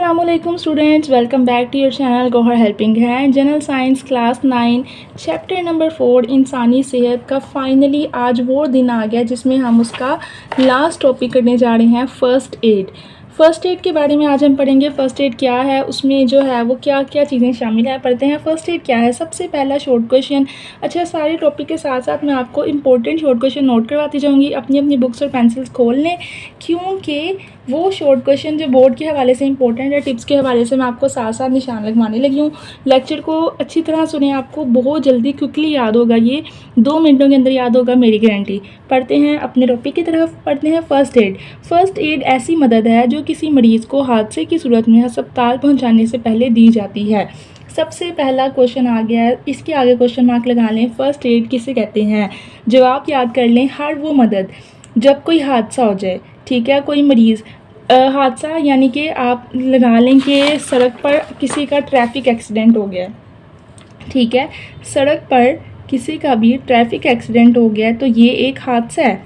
Assalamualaikum students, welcome back to your channel Gohar Helping Hand। General science class 9 chapter number 4 इंसानी सेहत का finally आज वो दिन आ गया जिसमें हम उसका लास्ट टॉपिक करने जा रहे हैं, फ़र्स्ट एड। फ़र्स्ट एड के बारे में आज हम पढ़ेंगे। फ़र्स्ट एड क्या है, उसमें जो है वो क्या क्या चीज़ें शामिल है, पढ़ते हैं। फ़र्स्ट एड क्या है, सबसे पहला शॉर्ट क्वेश्चन। अच्छा, सारे टॉपिक के साथ साथ मैं आपको इंपॉर्टेंट शॉर्ट क्वेश्चन नोट करवाती जाऊँगी। अपनी अपनी बुक्स और पेंसिल्स खोल लें, क्योंकि वो शॉर्ट क्वेश्चन जो बोर्ड के हवाले से इंपॉर्टेंट है, टिप्स के हवाले से मैं आपको साथ साथ निशान लगवाने लगी हूँ। लेक्चर को अच्छी तरह सुने, आपको बहुत जल्दी क्विकली याद होगा, ये 2 मिनटों के अंदर याद होगा, मेरी गारंटी। पढ़ते हैं अपने टॉपिक की तरफ, पढ़ते हैं फ़र्स्ट एड। फ़र्स्ट एड ऐसी मदद है जो किसी मरीज़ को हादसे की सूरत में अस्पताल पहुँचाने से पहले दी जाती है। सबसे पहला क्वेश्चन आ गया है, इसके आगे क्वेश्चन मार्क लगा लें। फ़र्स्ट एड किसे कहते हैं, जवाब याद कर लें। हर वो मदद जब कोई हादसा हो जाए, ठीक है, कोई मरीज़ हादसा यानी कि आप लगा लें कि सड़क पर किसी का ट्रैफिक एक्सीडेंट हो गया, ठीक है, सड़क पर किसी का भी ट्रैफिक एक्सीडेंट हो गया तो ये एक हादसा है।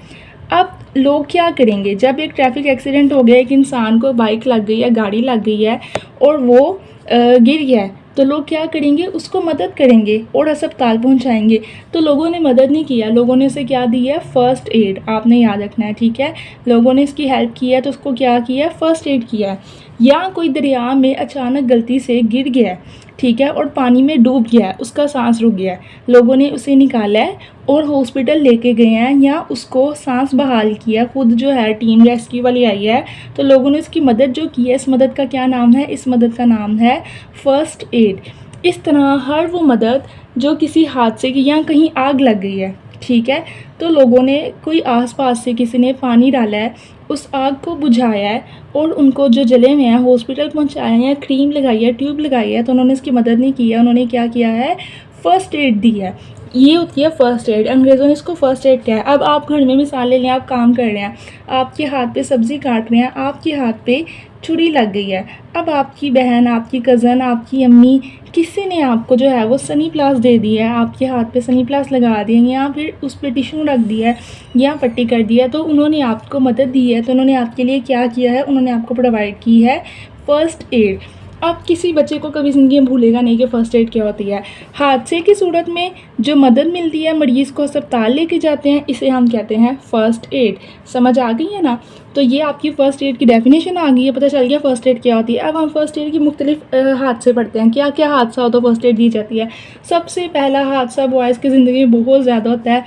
अब लोग क्या करेंगे, जब एक ट्रैफिक एक्सीडेंट हो गया, एक इंसान को बाइक लग गई है, गाड़ी लग गई है और वो गिर गया है, तो लोग क्या करेंगे, उसको मदद करेंगे और अस्पताल पहुंचाएंगे। तो लोगों ने मदद नहीं किया, लोगों ने उसे क्या दी है, फ़र्स्ट एड। आपने याद रखना है, ठीक है। लोगों ने इसकी हेल्प की है तो उसको क्या किया है, फ़र्स्ट एड किया है। या कोई दरिया में अचानक गलती से गिर गया है, ठीक है, और पानी में डूब गया है, उसका सांस रुक गया है, लोगों ने उसे निकाला है और हॉस्पिटल लेके गए हैं या उसको सांस बहाल किया, खुद जो है टीम रेस्क्यू वाली आई है, तो लोगों ने इसकी मदद जो की है, इस मदद का क्या नाम है, इस मदद का नाम है फ़र्स्ट एड। इस तरह हर वो मदद जो किसी हादसे की, या कहीं आग लग गई है, ठीक है, तो लोगों ने, कोई आसपास से किसी ने पानी डाला है, उस आग को बुझाया है और उनको जो जले हुए हैं हॉस्पिटल पहुंचाया है, क्रीम लगाई है, ट्यूब लगाई है, तो उन्होंने इसकी मदद नहीं की है, उन्होंने क्या किया है, फ़र्स्ट एड दी है। ये होती है फ़र्स्ट एड, अंग्रेज़ों ने इसको फ़र्स्ट एड किया है। अब आप घर में मिसाल ले लें, आप काम कर रहे हैं, आपके हाथ पे सब्ज़ी काट रहे हैं, आपके हाथ पे छुरी लग गई है। अब आपकी बहन, आपकी कज़न, आपकी अम्मी, किसी ने आपको जो है वो सनी प्लास दे दी है, आपके हाथ पे सनी प्लास लगा दिए या फिर उस पर टिश्यू रख दिया है या पट्टी कर दिया, तो उन्होंने आपको मदद दी है, तो उन्होंने आपके लिए क्या किया है, उन्होंने आपको प्रोवाइड की है फ़र्स्ट एड। अब किसी बच्चे को कभी ज़िंदगी में भूलेगा नहीं कि फ़र्स्ट एड क्या होती है। हादसे की सूरत में जो मदद मिलती है, मरीज़ को अस्पताल लेके जाते हैं, इसे हम कहते हैं फ़र्स्ट एड। समझ आ गई है ना। तो ये आपकी फ़र्स्ट एड की डेफिनेशन आ गई है, पता चल गया फ़र्स्ट एड क्या होती है। अब हम फ़र्स्ट एड की मुख्तलिफ हादसे पढ़ते हैं, क्या क्या हादसा हो तो फ़र्स्ट एड दी जाती है। सबसे पहला हादसा बॉयज़ की ज़िंदगी में बहुत ज़्यादा होता है,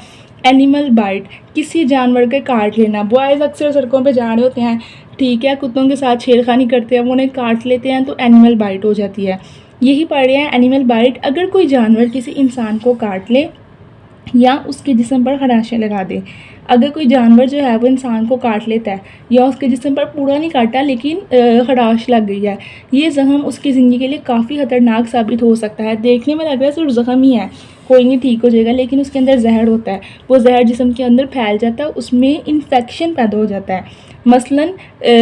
एनिमल बाइट, किसी जानवर के काट लेना। बॉयज़ अक्सर सड़कों पे जा रहे होते हैं, ठीक है, कुत्तों के साथ छेड़खानी करते हैं, वो उन्हें काट लेते हैं, तो एनिमल बाइट हो जाती है। यही पढ़ रहे हैं, एनिमल बाइट। अगर कोई जानवर किसी इंसान को काट ले या उसके जिस्म पर खराशें लगा दे, अगर कोई जानवर जो है वो इंसान को काट लेता है या उसके जिस्म पर पूरा नहीं काटा लेकिन खराश लग गई है, ये ज़ख्म उसकी ज़िंदगी के लिए काफ़ी ख़तरनाक साबित हो सकता है। देखने में लग रहा है सिर्फ ज़ख्म ही है, कोई नहीं, ठीक हो जाएगा, लेकिन उसके अंदर जहर होता है, वो जहर जिस्म के अंदर फैल जाता है, उसमें इन्फेक्शन पैदा हो जाता है। मसलन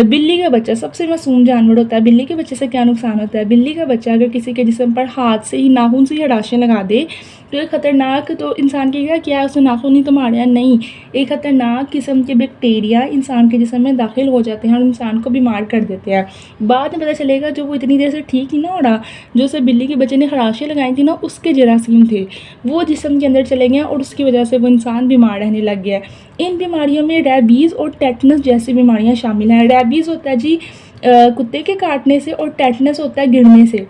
बिल्ली का बच्चा सबसे मासूम जानवर होता है, बिल्ली के बच्चे से क्या नुकसान होता है, बिल्ली का बच्चा अगर किसी के जिस्म पर हाथ से ही, नाखून से ही हराशें लगा दे, तो ये ख़तरनाक, तो इंसान के क्या है, उसने नाखून ही तो मारे हैं, नहीं, एक ख़तरनाक किस्म के बैक्टीरिया इंसान के जिस्म में दाखिल हो जाते हैं और इंसान को बीमार कर देते हैं। बाद में पता चलेगा जो वो इतनी देर से ठीक ही ना हो रहा, जो उसे बिल्ली के बच्चे ने खराशें लगाई थी ना, उसके जरासीम थे, वो जिस्म के अंदर चले गए और उसकी वजह से वो इंसान बीमार रहने लग गया। इन बीमारियों में रेबीज़ और टेटनस जैसी बीमारियां शामिल हैं। रेबीज़ होता है जी कुत्ते के काटने से, और टेटनस होता है गिरने से।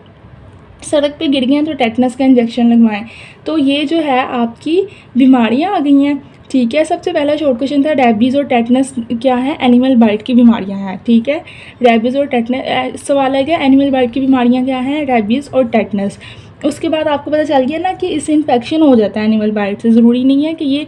सड़क पे गिर गए हैं तो टेटनस का इंजेक्शन लगवाएं। तो ये जो है आपकी बीमारियां आ गई हैं, ठीक है। सबसे पहला शॉर्ट क्वेश्चन था, रेबीज़ और टेटनस क्या है, एनिमल बाइट की बीमारियां हैं, ठीक है। रेबीज़ और टेटनस सवाल है क्या, एनिमल बाइट की बीमारियां क्या हैं, रेबीज़ और टेटनस। उसके बाद आपको पता चल गया ना कि इससे इन्फेक्शन हो जाता है एनिमल बाइट से। ज़रूरी नहीं है कि ये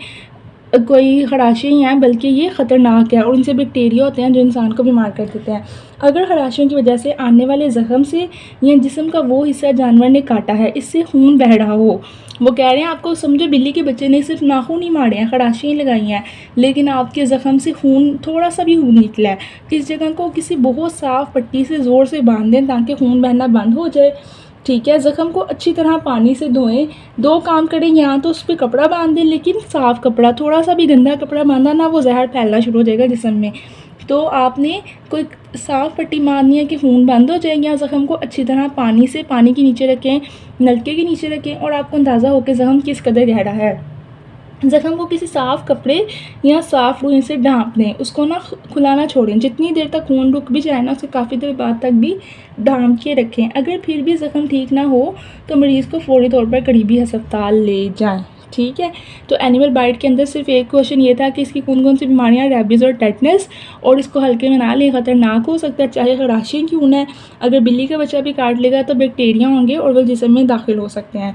कोई खराशें ही हैं, बल्कि ये ख़तरनाक है और इनसे बैक्टीरिया होते हैं जो इंसान को बीमार कर देते हैं। अगर खराशों की वजह से आने वाले ज़ख्म से या जिस्म का वो हिस्सा जानवर ने काटा है, इससे खून बह रहा हो, वो कह रहे हैं आपको, समझो बिल्ली के बच्चे ने सिर्फ नाखून ही मारे हैं, खराशें ही लगाई हैं, लेकिन आपके ज़ख्म से खून, थोड़ा सा भी खून निकला है, इस जगह को किसी बहुत साफ़ पट्टी से ज़ोर से बांध दें ताकि खून बहना बंद हो जाए, ठीक है। ज़ख्म को अच्छी तरह पानी से धोएं। 2 काम करें, यहाँ तो उस पर कपड़ा बांध दें, लेकिन साफ़ कपड़ा, थोड़ा सा भी गंदा कपड़ा बांधा ना, वो जहर फैलना शुरू हो जाएगा जिस्म में, तो आपने कोई साफ़ पट्टी मारनी है कि खून बंद हो जाए, या ज़ख़म को अच्छी तरह पानी के नीचे रखें, नलके के नीचे रखें, और आपको अंदाज़ा हो कि ज़ख़म किस कदर गहरा है। ज़ख़म को किसी साफ़ कपड़े या साफ़ रुई से ढाँप दें, उसको ना खुला ना छोड़ें। जितनी देर तक खून रुक भी जाए ना, उसके काफ़ी देर बाद तक भी ढाँप के रखें। अगर फिर भी ज़ख़म ठीक ना हो तो मरीज़ को फ़ौरी तौर पर करीबी अस्पताल ले जाएँ। ठीक है। तो एनिमल बाइट के अंदर सिर्फ एक क्वेश्चन ये था कि इसकी कौन कौन सी बीमारियाँ, रेबीज़ और टेटनस, और इसको हल्के में ना लें, ख़तरनाक हो सकता है चाहे खराशी क्यों ना है। अगर बिल्ली का बच्चा भी काट लेगा तो बैक्टीरिया होंगे और वो जिस्म में दाखिल हो सकते हैं।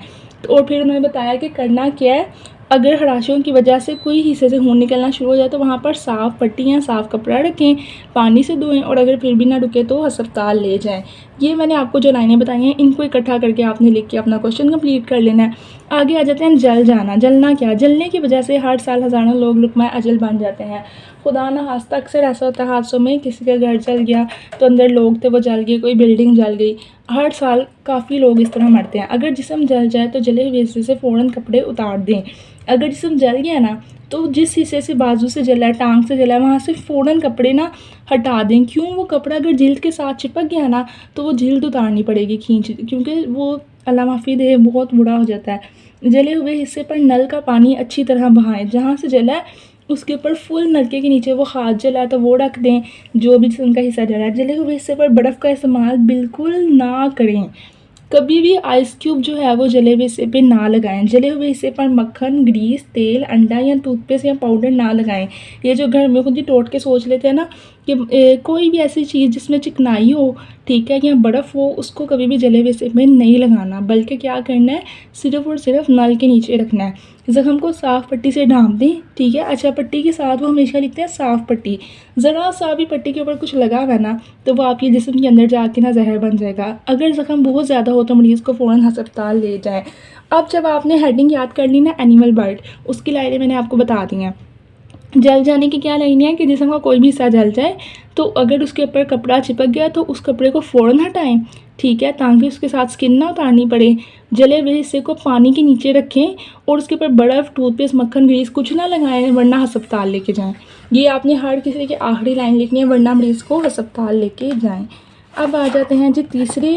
और फिर उन्होंने बताया कि करना क्या है, अगर हराशियों की वजह से कोई हिस्से से खून निकलना शुरू हो जाए तो वहाँ पर साफ़ पट्टी या साफ़ कपड़ा रखें, पानी से धोएं, और अगर फिर भी ना रुके तो अस्पताल ले जाएं। ये मैंने आपको जो लाइनें बताई हैं इनको इकट्ठा करके आपने लिख के अपना क्वेश्चन कंप्लीट कर लेना है। आगे आ जाते हैं जल जाना। जलना क्या? जलने की वजह से हर साल हज़ारों लोग लुक़मा अजल बन जाते हैं। खुदा न खास्ता अक्सर ऐसा होता है हादसों में, किसी का घर जल गया तो अंदर लोग थे वो जल गए, कोई बिल्डिंग जल गई। हर साल काफ़ी लोग इस तरह मरते हैं। अगर जिस्म जल जाए तो जले हुए हिस्से से फ़ौरन कपड़े उतार दें। अगर जिस्म जल गया ना तो जिस हिस्से से बाजू से जला है, टांग से जला है, वहाँ से फ़ौरन कपड़े ना हटा दें। क्यों? वो कपड़ा अगर जिल्द के साथ चिपक गया ना तो वो जिल्द उतारनी पड़ेगी खींच, क्योंकि वो अल्लाह माफ़ी दे बहुत बुरा हो जाता है। जले हुए हिस्से पर नल का पानी अच्छी तरह बहाएं। जहाँ से जला है उसके ऊपर फुल नलके के नीचे वो हाथ जला है तो वो रख दें, जो भी जिसम का हिस्सा जला है। जले हुए हिस्से पर बर्फ़ का इस्तेमाल बिल्कुल ना करें। कभी भी आइस क्यूब जो है वो जले हुए हिस्से पे ना लगाएं। जले हुए हिस्से पर मक्खन, ग्रीस, तेल, अंडा या टूथपेस्ट या पाउडर ना लगाएं। ये जो घर में खुद ही टोट के सोच लेते हैं ना कि कोई भी ऐसी चीज़ जिसमें चिकनाई हो, ठीक है, या बर्फ़ हो, उसको कभी भी जले हुए हिस्से में नहीं लगाना, बल्कि क्या करना है, सिर्फ़ और सिर्फ नल के नीचे रखना है। ज़ख़म को साफ़ पट्टी से ढाँप दें। ठीक है। अच्छा, पट्टी के साथ वो हमेशा लिखते हैं साफ़ पट्टी। ज़रा सा भी पट्टी के ऊपर कुछ लगा हुआ है ना तो वो आपके जिस्म के अंदर जाके ना जहर बन जाएगा। अगर ज़ख़म बहुत ज़्यादा हो तो मरीज़ को फ़ौरन अस्पताल ले जाएं। अब जब आपने हेडिंग याद कर ली ना एनिमल बाइट, उसकी लाइनें मैंने आपको बता दी हैं। जल जाने की क्या लाइन है कि जिस्म का कोई भी हिस्सा जल जाए तो अगर उसके ऊपर कपड़ा चिपक गया तो उस कपड़े को फ़ौरन हटाएं। ठीक है, ताकि उसके साथ स्किन ना उतारनी पड़े। जले हुए हिस्से को पानी के नीचे रखें और उसके ऊपर बर्फ़, टूथपेस्ट, मक्खन, ग्रीस कुछ ना लगाएं, वरना अस्पताल लेके जाएं। ये आपने हर किसी की आखिरी लाइन लिखनी है, वरना मरीज़ को अस्पताल लेके जाएं। अब आ जाते हैं जी तीसरी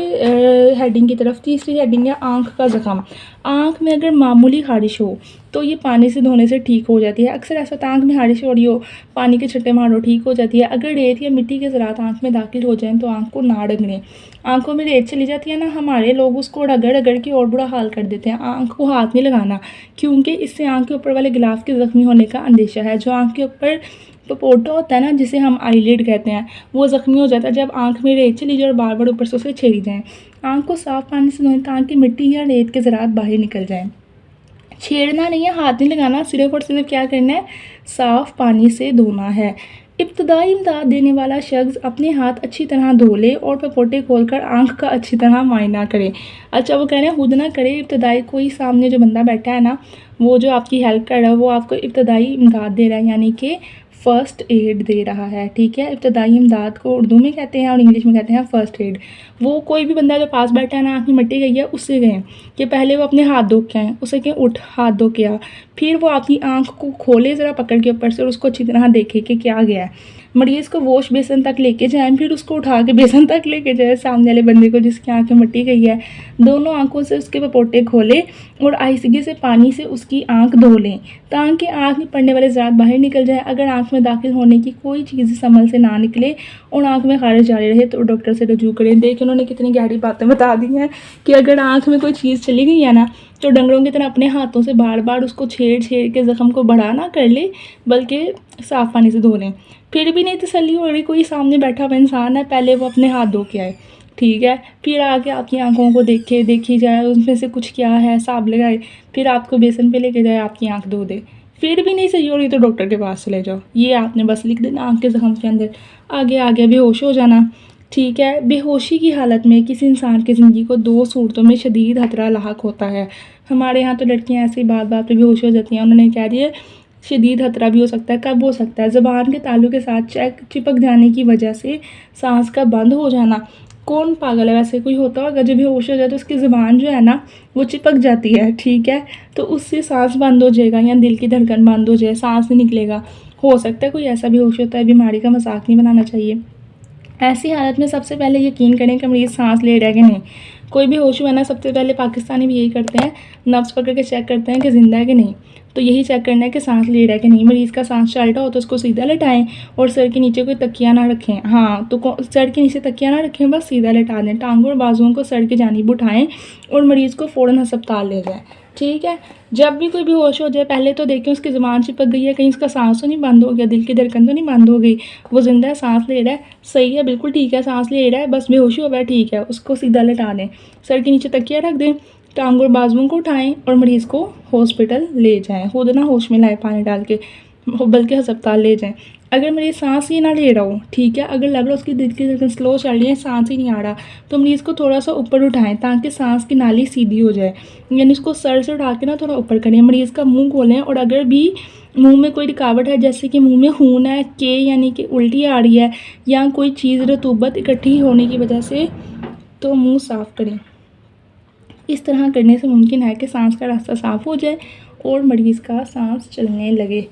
हेडिंग की तरफ। तीसरी हेडिंग है आँख का ज़ख़म। आँख में अगर मामूली ख़ारिश हो तो ये पानी से धोने से ठीक हो जाती है। अक्सर ऐसा होता है आँख में ख़ारिश हो रही हो, पानी के छट्टे मारो, ठीक हो जाती है। अगर रेत या मिट्टी के ज़रात आँख में दाखिल हो जाएं तो आँख को ना रगड़ें। आँखों में रेत चली जाती है ना, हमारे लोग उसको रगड़ रगड़ के और बुरा हाल कर देते हैं। आँख को हाथ नहीं लगाना, क्योंकि इससे आँख के ऊपर वाले गिलाफ के ज़ख्मी होने का अंदेशा है। जो आँख के ऊपर पपोटा होता है ना, जिसे हम आईलिड कहते हैं, वो ज़ख्मी हो जाता है जब आँख में रेत चली जाए और बार बार ऊपर से उसे छेड़ी जाए। आँख को साफ़ पानी से धोएं ताकि मिट्टी या रेत के ज़रात बाहर निकल जाएं। छेड़ना नहीं है, हाथ नहीं लगाना, सिर्फ और सिर्फ क्या करना है, साफ़ पानी से धोना है। इब्तदाई इमदाद देने वाला शख्स अपने हाथ अच्छी तरह धो ले और पपोटे खोलकर आँख का अच्छी तरह मायना करे। अच्छा, वो कह रहे हैं खुद ना करे, इब्तदाई कोई सामने जो बंदा बैठा है ना, वो जो आपकी हेल्प कर रहा है, वो आपको इब्तदाई इमदाद दे रहा है, यानी कि फ़र्स्ट एड दे रहा है। ठीक है। इब्तदाई इमदाद को उर्दू में कहते हैं और इंग्लिश में कहते हैं फ़र्स्ट एड। वो कोई भी बंदा जो पास बैठा है ना, आँख में मिट्टी गई है, उससे कहें कि पहले वो अपने हाथ धो के आए, उसे कहें उठ हाथ धो के आ। फिर वो आपकी आँख को खोले ज़रा पकड़ के ऊपर से और उसको अच्छी तरह देखे कि क्या गया है। मरीज़ को वॉश बेसन तक लेके जाएं, फिर उसको उठा के बेसन तक लेके जाए सामने वाले बंदे को जिसकी आँख में मिट्टी गई है। दोनों आँखों से उसके पपोटे खोलें और आहिस्तगी से पानी से उसकी आँख धो लें ताकि आँख में पड़ने वाले ज़रात बाहर निकल जाए। अगर आँख में दाखिल होने की कोई चीज़ संभल से ना निकले और आँख में ख़ारिश जारी रहे तो डॉक्टर से रजू करें। देखिए उन्होंने कितनी गहरी बातें बता दी हैं कि अगर आँख में कोई चीज़ चली गई है ना तो डंगरों की तरह अपने हाथों से बार बार उसको छेड़ छेड़ के ज़ख़म को बड़ा ना कर ले, बल्कि साफ़ पानी से धो लें। फिर भी नहीं तसल्ली हो रही, कोई सामने बैठा हुआ इंसान है, पहले वो अपने हाथ धो के आए। ठीक है। फिर आके आपकी आँखों को देखी जाए, उसमें से कुछ क्या है हिसाब लगाए, फिर आपको बेसन पे लेके जाए, आपकी आँख धो दे। फिर भी नहीं सही हो रही तो डॉक्टर के पास चले जाओ। ये आपने बस लिख देना आँख के ज़ख़म के अंदर। आगे आगे बेहोश हो जाना। ठीक है। बेहोशी की हालत में किसी इंसान की ज़िंदगी को दो सूरतों में शदीद खतरा लाहक होता है। हमारे यहाँ तो लड़कियाँ ऐसी बात बात पे बेहोश हो जाती हैं। उन्होंने कह दिया शदीद खतरा भी हो सकता है। कब हो सकता है? ज़बान के तालु के साथ चिपक जाने की वजह से सांस का बंद हो जाना। कौन पागल है वैसे, कोई होता होगा जब बेहोश हो जाए तो उसकी ज़बान जो है ना वो चिपक जाती है। ठीक है। तो उससे सांस बंद हो जाएगा या दिल की धड़कन बंद हो जाए, सांस नहीं निकलेगा। हो सकता है कोई ऐसा भी होश होता है, बीमारी का मजाक नहीं बनाना चाहिए। ऐसी हालत में सबसे पहले यकीन करें कि मरीज़ सांस ले रहा है कि नहीं। कोई भी होश हुआ ना, सबसे पहले पाकिस्तानी भी यही करते हैं, नब्ज़ पकड़ के चेक करते हैं कि ज़िंदा है कि नहीं। तो यही चेक करना है कि सांस ले रहा है कि नहीं। मरीज़ का सांस चल रहा हो तो उसको सीधा लेटाएं और सर के नीचे कोई तकिया ना रखें। हाँ, तो सर के नीचे तकिया ना रखें, बस सीधा लेटा दें। टांगों और बाजुओं को सर की जानिब उठाएं और मरीज़ को फ़ौरन अस्पताल ले जाएं। ठीक है। जब भी कोई बेहोश हो जाए पहले तो देखें उसकी ज़ुबान चिपक गई है, कहीं उसका सांस तो नहीं बंद हो गया, दिल की धड़कन तो नहीं बंद हो गई, वो ज़िंदा है, सांस ले रहा है, सही है, बिल्कुल ठीक है, सांस ले रहा है, बस बेहोशी हो गया, ठीक है, उसको सीधा लेटा दें, सर के नीचे तकिया रख दें, टांगों और बाजुओं को उठाएं और मरीज़ को हॉस्पिटल ले जाएं। खुद ना होश में लाए पानी डाल के, बल्कि अस्पताल ले जाएं। अगर मरीज़ सांस ही ना ले रहा हो, ठीक है, अगर लग रहा है उसकी दिल की धड़कन स्लो चल रही है, सांस ही नहीं आ रहा, तो मरीज़ को थोड़ा सा ऊपर उठाएं ताकि सांस की नाली सीधी हो जाए, यानी उसको सर से उठा के ना थोड़ा ऊपर करें। मरीज़ का मुंह खोलें और अगर भी मुंह में कोई रुकावट है, जैसे कि मुंह में खून है, के यानी कि उल्टी आ रही है या कोई चीज़ रतूबत इकट्ठी होने की वजह से, तो मुंह साफ़ करें। इस तरह करने से मुमकिन है कि सांस का रास्ता साफ़ हो जाए और मरीज़ का सांस चलने लगे।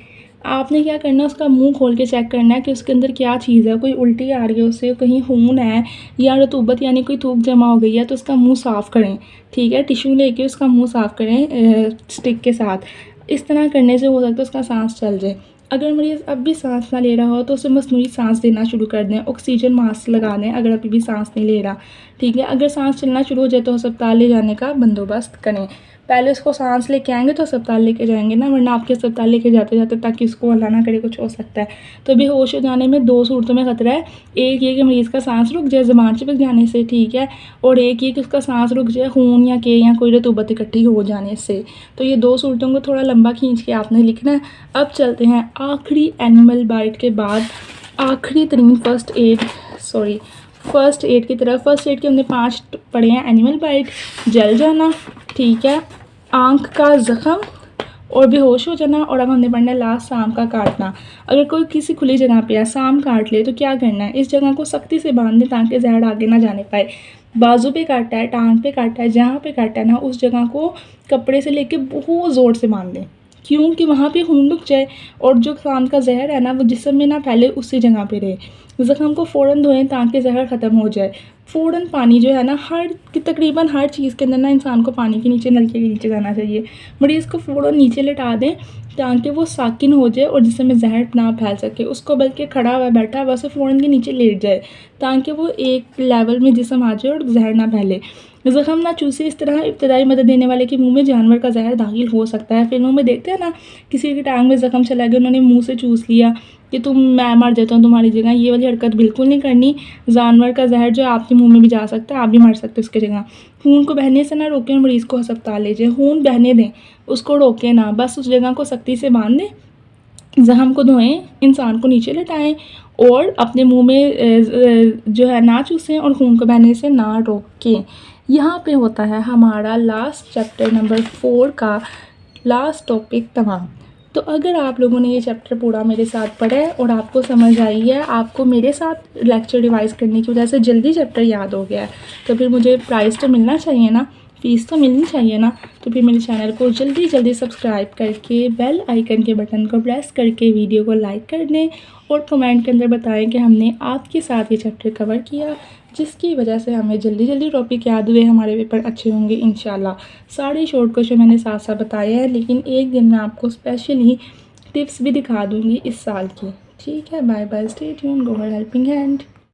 आपने क्या करना है, उसका मुंह खोल के चेक करना है कि उसके अंदर क्या चीज़ है, कोई उल्टी आ रही है उससे, कहीं खून है या रतूबत यानी कोई थूक जमा हो गई है, तो उसका मुंह साफ़ करें। ठीक है, टिश्यू लेके उसका मुंह साफ़ करें स्टिक के साथ। इस तरह करने से हो सकता है उसका सांस चल जाए। अगर मरीज़ अब भी सांस ना ले रहा हो तो उसे मसनूई सांस देना शुरू कर दें, ऑक्सीजन मास्क लगा दें अगर अभी भी सांस नहीं ले रहा। ठीक है, अगर सांस चलना शुरू हो जाए तो अस्पताल ले जाने का बंदोबस्त करें। पहले उसको सांस लेके आएंगे तो अस्पताल लेके जाएंगे ना, वरना आपके अस्पताल लेके जाते जाते ताकि उसको अल्लाह ना करे कुछ हो सकता है। तो बेहोश हो जाने में दो सूरतों में ख़तरा है, एक ये कि मरीज़ का सांस रुक जाए ज़बान चिपक जाने से, ठीक है, और एक ये कि उसका सांस रुक जाए खून या के या कोई रतूबत इकट्ठी हो जाने से। तो ये दो सूरतों को थोड़ा लंबा खींच के आपने लिखना है। अब चलते हैं आखिरी एनिमल बाइट के बाद आखिरी तरीन फर्स्ट एड की तरफ। फर्स्ट एड के हमने 5 पढ़े हैं। एनिमल बाइट, जल जाना, ठीक है, आँख का ज़ख़म और बेहोश हो जाना, और अब हमने पढ़ना है लास्ट सांप का काटना। अगर कोई किसी खुली जगह पे है, सांप काट ले तो क्या करना है, इस जगह को सख्ती से बांध दें ताकि जहर आगे ना जाने पाए। बाजू पे काटा है, टांग पे काटा है, जहाँ पे काटा है ना, उस जगह को कपड़े से लेके बहुत ज़ोर से बांध दें, क्योंकि वहाँ पे खून रुक जाए और जो सांप का जहर है ना वो जिस्म में ना फैले, उसी जगह पे रहे। ज़ख़म को फ़ौरन धोएं ताकि जहर ख़त्म हो जाए। फ़ौरन पानी जो है ना, तकरीबन हर चीज़ के अंदर ना इंसान को पानी के नीचे, नलके के नीचे जाना चाहिए। मरीज़ को फ़ौरन नीचे लेटा दें ताकि वो साकिन हो जाए और जिसमें ज़हर ना फैल सके। उसको बल्कि खड़ा हुआ बैठा हुआ से फ़ौरन के नीचे लेट जाए ताकि वो एक लेवल में जिस्म आ जाए और जहर ना फैले। ज़ख़म ना चूसे, इस तरह इब्तदाई मदद देने वाले के मुंह में जानवर का जहर दाखिल हो सकता है। फिल्मों में देखते हैं ना, किसी की टांग में ज़ख़म चला गया, उन्होंने मुंह से चूस लिया कि मैं मर जाता हूँ तुम्हारी जगह। ये वाली हरकत बिल्कुल नहीं करनी। जानवर का जहर जो है आपके मुंह में भी जा सकता है, आप भी मर सकते हो उसकी जगह। खून को बहने से ना रोकें, मरीज़ को अस्पताल ले जाएं। खून बहने दें, उसको रोकें ना, बस उस जगह को सख्ती से बांध दें, ज़ख़म को धोएं, इंसान को नीचे लेटाएं और अपने मुंह में जो है ना चूसें और खून को बहने से ना रोकें। यहाँ पे होता है हमारा लास्ट चैप्टर नंबर 4 का लास्ट टॉपिक तमाम। तो अगर आप लोगों ने ये चैप्टर पूरा मेरे साथ पढ़ा है और आपको समझ आई है, आपको मेरे साथ लेक्चर रिवाइज़ करने की वजह से जल्दी चैप्टर याद हो गया है, तो फिर मुझे प्राइज़ तो मिलना चाहिए ना, फ़ीस तो मिलनी चाहिए ना। तो फिर मेरे चैनल को जल्दी सब्सक्राइब करके बेल आइकन के बटन को प्रेस करके वीडियो को लाइक कर दें और कमेंट के अंदर बताएं कि हमने आपके साथ ये चैप्टर कवर किया, जिसकी वजह से हमें जल्दी टॉपिक याद हुए, हमारे पेपर अच्छे होंगे इंशाल्लाह। सारे शॉर्ट क्वेश्चन मैंने साथ साथ बताए हैं, लेकिन एक दिन मैं आपको स्पेशली टिप्स भी दिखा दूँगी इस साल की। ठीक है, बाय बाय, स्टे ट्यून्ड, गो हेल्पिंग हैंड।